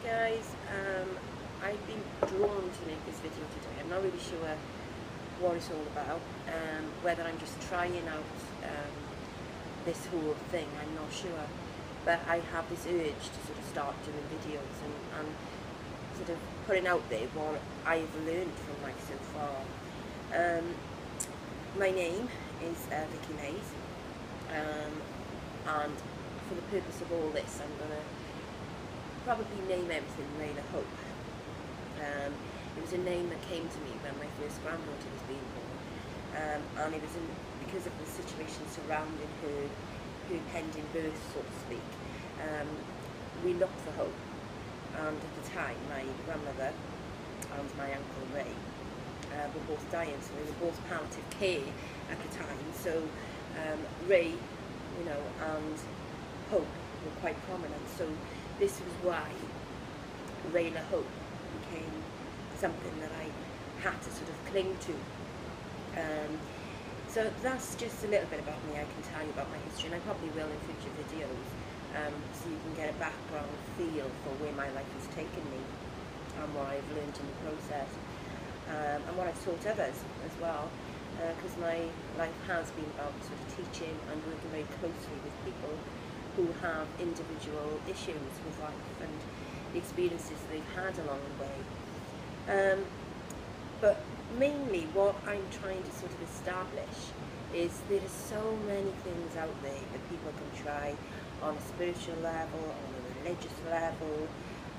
guys, I've been drawn to make this video today. I'm not really sure what it's all about, whether I'm just trying out this whole thing, I'm not sure, but I have this urge to sort of start doing videos and sort of putting out there what I've learned from life so far. My name is Vicky Mays, and for the purpose of all this I'm going to probably name everything Layla Hope. It was a name that came to me when my first granddaughter was being born, and it was because of the situation surrounding her pending birth, so to speak. We looked for hope, and at the time my grandmother and my uncle Ray were both dying, so they were both palliative care at the time. So Ray, and Hope were quite prominent. So this was why Layla Hope became something that I had to sort of cling to. So that's just a little bit about me. I can tell you about my history, and I probably will in future videos, so you can get a background feel for where my life has taken me and what I've learned in the process, and what I've taught others as well, because my life has been about sort of teaching and working very closely with people who have individual issues with life and the experiences they've had along the way. But mainly what I'm trying to sort of establish is there are so many things out there that people can try on a spiritual level, on a religious level,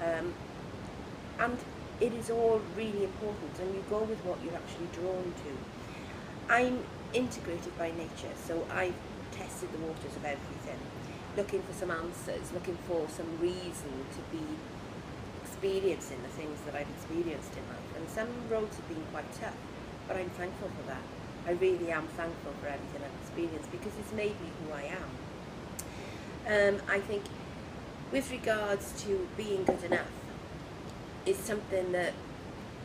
and it is all really important, and you go with what you're actually drawn to. I'm integrated by nature, so I've tested the waters of everything, looking for some answers, looking for some reason to be experiencing the things that I've experienced in life. And some roads have been quite tough, but I'm thankful for that. I really am thankful for everything I've experienced because it's made me who I am. I think with regards to being good enough is something that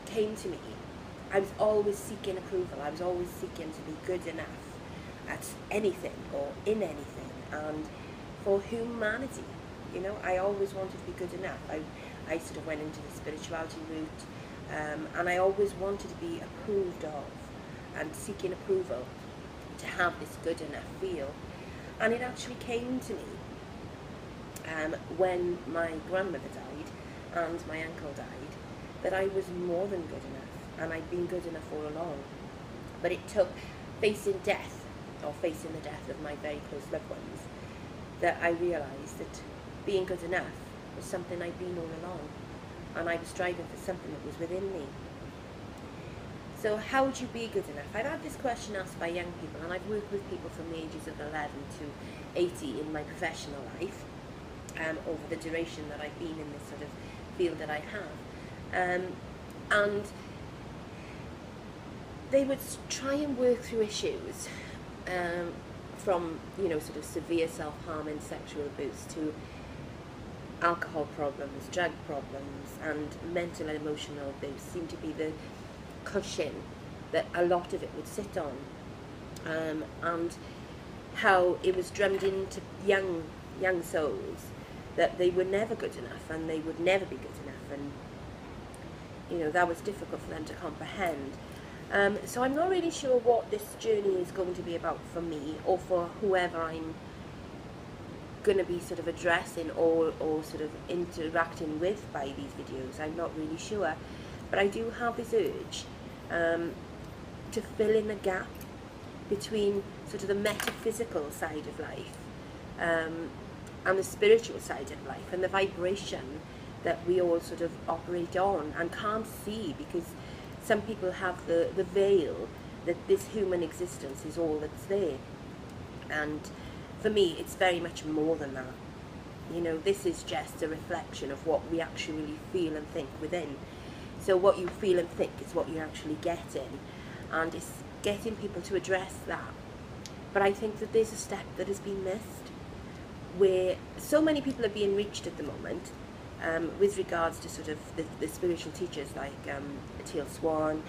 came to me. I was always seeking approval. I was always seeking to be good enough at anything or in anything, and for humanity, I always wanted to be good enough. I sort of went into the spirituality route, and I always wanted to be approved of and seeking approval to have this good enough feel. And it actually came to me when my grandmother died and my uncle died, that I was more than good enough, and I'd been good enough all along. But it took facing death, or facing the death of my very close loved ones, that I realised that being good enough was something I'd been all along, and I was striving for something that was within me. So how would you be good enough? I've had this question asked by young people, and I've worked with people from the ages of 11 to 80 in my professional life, over the duration that I've been in this sort of field that I have. And they would try and work through issues, from sort of severe self-harm and sexual abuse to alcohol problems, drug problems, and mental and emotional abuse seem to be the cushion that a lot of it would sit on, and how it was drummed into young souls that they were never good enough and they would never be good enough, and that was difficult for them to comprehend. So I'm not really sure what this journey is going to be about for me, or for whoever I'm going to be sort of addressing or sort of interacting with by these videos. I'm not really sure, but I do have this urge to fill in the gap between sort of the metaphysical side of life, and the spiritual side of life, and the vibration that we all sort of operate on and can't see, because some people have the veil that this human existence is all that's there. And for me, it's very much more than that. This is just a reflection of what we actually feel and think within. So what you feel and think is what you're actually getting, and it's getting people to address that. But I think that there's a step that has been missed, where so many people are being reached at the moment, with regards to sort of the spiritual teachers like Teal Swan,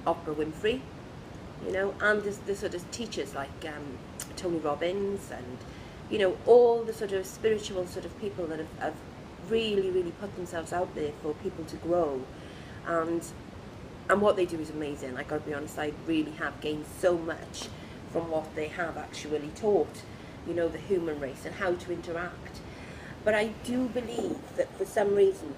Oprah Winfrey, and the sort of teachers like Tony Robbins, and all the sort of spiritual sort of people that have really, really put themselves out there for people to grow, and what they do is amazing. I gotta be honest, I really have gained so much from what they have actually taught, you know, the human race and how to interact. But I do believe that for some reason,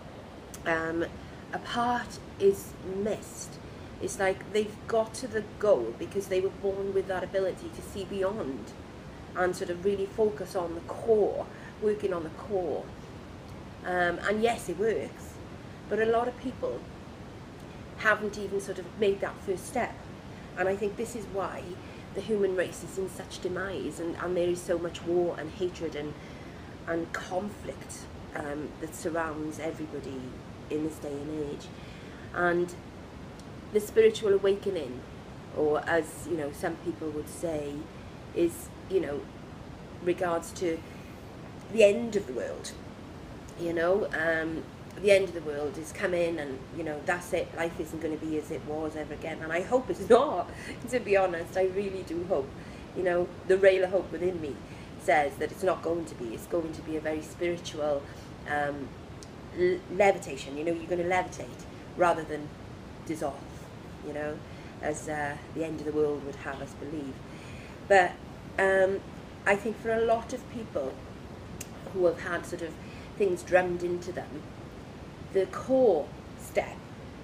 a part is missed. It's like they've got to the goal because they were born with that ability to see beyond and sort of really focus on the core, working on the core. And yes, it works, but a lot of people haven't even sort of made that first step. And I think this is why the human race is in such demise, and there is so much war and hatred and conflict that surrounds everybody in this day and age. And the spiritual awakening, or as you know, some people would say, is, you know, regards to the end of the world. You know, the end of the world is coming, and you know, that's it. Life isn't going to be as it was ever again, and I hope it's not. To be honest, I really do hope. You know, the ray of hope within me says that it's not going to be. It's going to be a very spiritual levitation. You know, you're going to levitate rather than dissolve. You know, as the end of the world would have us believe. But I think for a lot of people who have had sort of things drummed into them, the core step,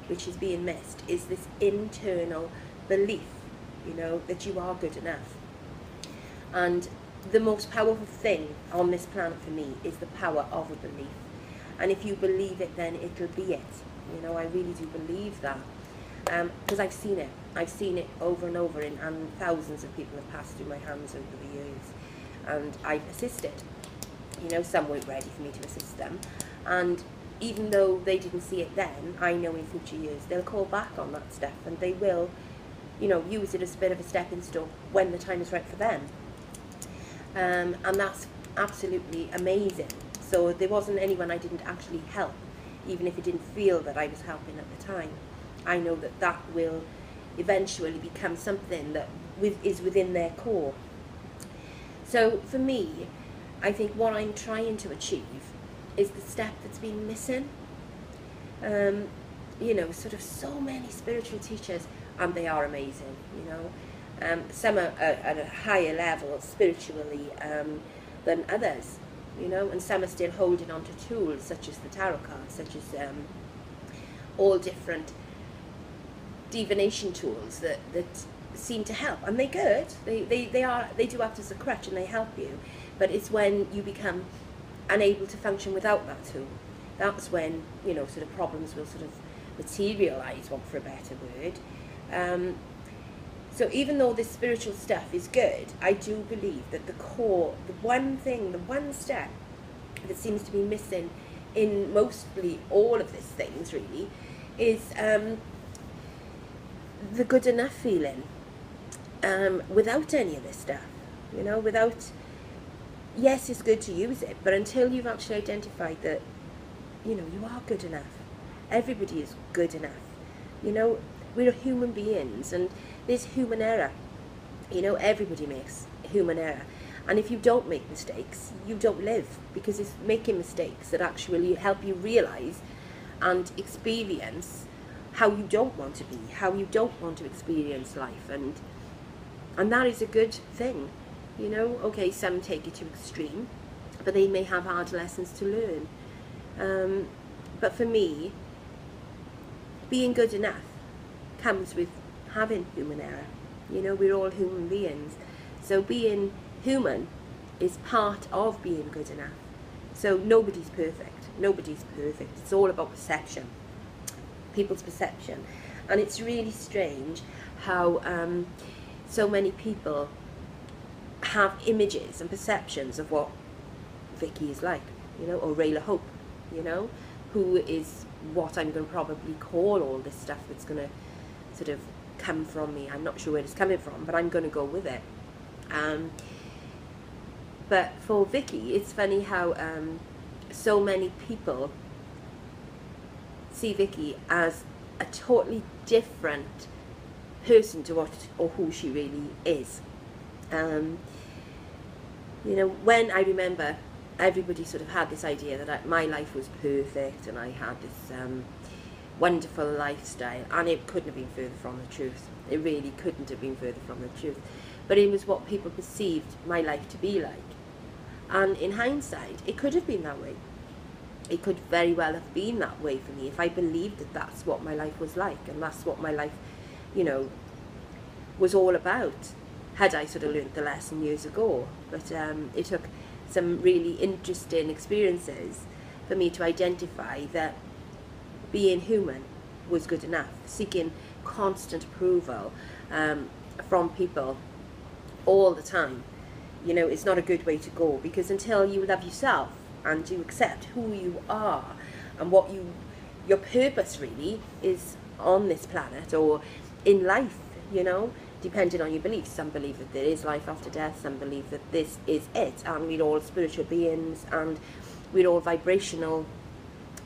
which is being missed, is this internal belief, you know, that you are good enough. And the most powerful thing on this planet for me is the power of a belief. And if you believe it, then it'll be it. You know, I really do believe that. Because I've seen it. I've seen it over and over, and thousands of people have passed through my hands over the years. And I've assisted. You know, some weren't ready for me to assist them. And even though they didn't see it then, I know in future years they'll call back on that step, and they will, you know, use it as a bit of a stepping stone when the time is right for them. And that's absolutely amazing. So there wasn't anyone I didn't actually help, even if it didn't feel that I was helping at the time. I know that that will eventually become something that is within their core. So for me, I think what I'm trying to achieve is the step that's been missing. You know, sort of so many spiritual teachers, and they are amazing, you know. Some are at a higher level spiritually than others, you know, and some are still holding on to tools such as the tarot cards, such as all different divination tools that seem to help, and they're good. They do act as a crutch and they help you, but it's when you become unable to function without that tool, that's when, you know, sort of problems will sort of materialize, want for a better word. So even though this spiritual stuff is good, I do believe that the core, the one thing, the one step that seems to be missing in mostly all of these things really is the good enough feeling, without any of this stuff, you know, without, yes, it's good to use it, but until you've actually identified that, you know, you are good enough. Everybody is good enough. You know, we're human beings, and there's human error. You know, everybody makes human error. And if you don't make mistakes, you don't live, because it's making mistakes that actually help you realize and experience how you don't want to be, how you don't want to experience life, and that is a good thing. You know, okay, some take it to extreme, but they may have hard lessons to learn. But for me, being good enough comes with having human error. You know, we're all human beings. So being human is part of being good enough. So nobody's perfect. Nobody's perfect. It's all about perception. People's perception. And it's really strange how so many people have images and perceptions of what Vicky is like, you know, or Rayla Hope, you know, who is what I'm going to probably call all this stuff that's going to sort of come from me. I'm not sure where it's coming from, but I'm going to go with it. But for Vicky, it's funny how so many people see Vicky as a totally different person to what or who she really is. You know, when I remember everybody sort of had this idea that my life was perfect and I had this wonderful lifestyle, and it couldn't have been further from the truth. It really couldn't have been further from the truth. But it was what people perceived my life to be like. And in hindsight, it could have been that way. It could very well have been that way for me if I believed that that's what my life was like, and that's what my life, you know, was all about, had I sort of learnt the lesson years ago. But it took some really interesting experiences for me to identify that being human was good enough. Seeking constant approval from people all the time, you know, it's not a good way to go, because until you love yourself and you accept who you are and what your purpose really is on this planet or in life, you know, depending on your beliefs. Some believe that there is life after death, some believe that this is it, and we're all spiritual beings, and we're all vibrational.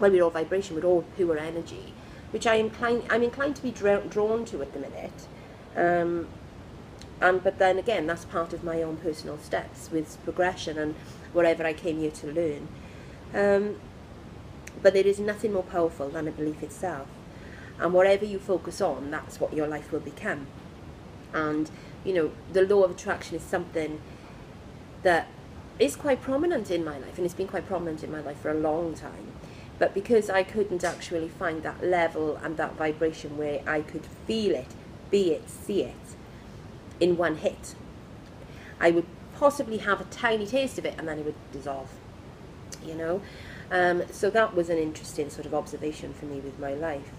Well, we're all vibration, we're all pure energy, which I'm inclined to be drawn to at the minute. But then again, that's part of my own personal steps with progression and whatever I came here to learn. But there is nothing more powerful than a belief itself. And whatever you focus on, that's what your life will become. And, you know, the law of attraction is something that is quite prominent in my life, and it's been quite prominent in my life for a long time. But because I couldn't actually find that level and that vibration where I could feel it, be it, see it in one hit, I would possibly have a tiny taste of it and then it would dissolve, you know. So that was an interesting sort of observation for me with my life.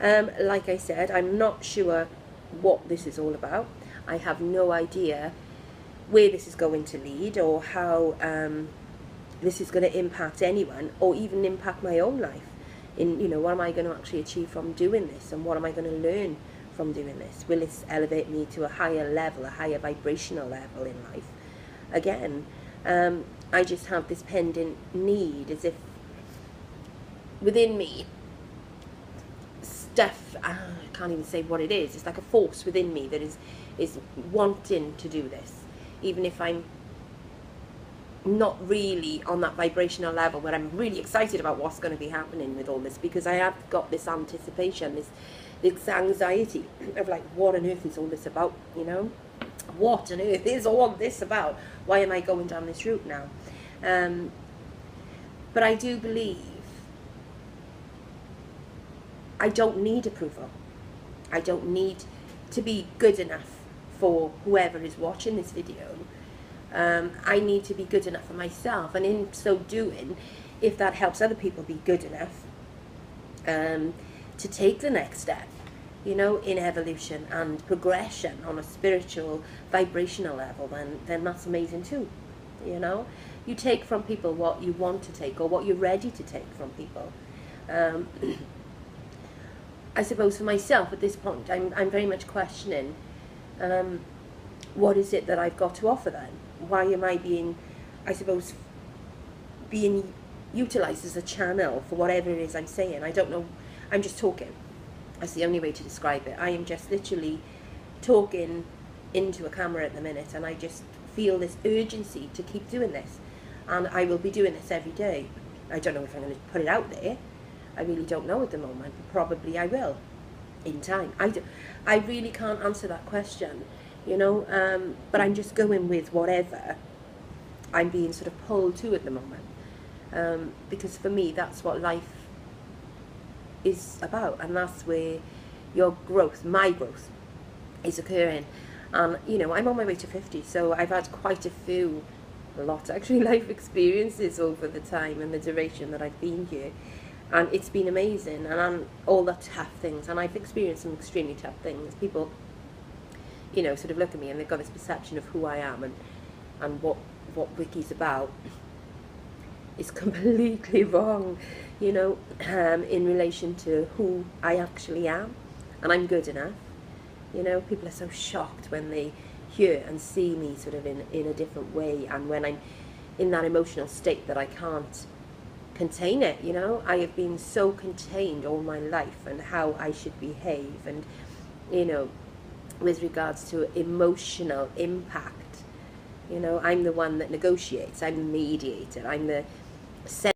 Like I said, I'm not sure what this is all about. I have no idea where this is going to lead, or how this is going to impact anyone, or even impact my own life. In, you know, what am I going to actually achieve from doing this, and what am I going to learn from doing this? Will this elevate me to a higher level, a higher vibrational level in life? Again, I just have this pendant need, as if within me, stuff, I can't even say what it is, it's like a force within me that is wanting to do this, even if I'm not really on that vibrational level where I'm really excited about what's going to be happening with all this, because I have got this anticipation, this anxiety of like, what on earth is all this about, you know? What on earth is all this about? Why am I going down this route now? But I do believe I don't need approval. I don't need to be good enough for whoever is watching this video. I need to be good enough for myself, and in so doing, if that helps other people be good enough to take the next step, you know, in evolution and progression on a spiritual, vibrational level, then that's amazing too, you know. You take from people what you want to take, or what you're ready to take from people. I suppose for myself at this point, I'm very much questioning, what is it that I've got to offer then? Why am I being, I suppose, being utilised as a channel for whatever it is I'm saying? I don't know, I'm just talking. That's the only way to describe it. I am just literally talking into a camera at the minute, and I just feel this urgency to keep doing this. And I will be doing this every day. I don't know if I'm going to put it out there. I really don't know at the moment, but probably I will in time. I really can't answer that question, you know, but I'm just going with whatever I'm being sort of pulled to at the moment, because for me that's what life is about, and that's where your growth, my growth, is occurring. And you know, I'm on my way to 50, so I've had quite a lot actually, life experiences over the time and the duration that I've been here. And it's been amazing, and all the tough things, and I've experienced some extremely tough things. People, you know, sort of look at me and they've got this perception of who I am and what Wiki's about. It's completely wrong, you know, in relation to who I actually am, and I'm good enough. You know, people are so shocked when they hear and see me sort of in a different way, and when I'm in that emotional state that I can't contain it, you know. I have been so contained all my life, and how I should behave, and you know, with regards to emotional impact, You know, I'm the one that negotiates. I'm the mediator. I'm the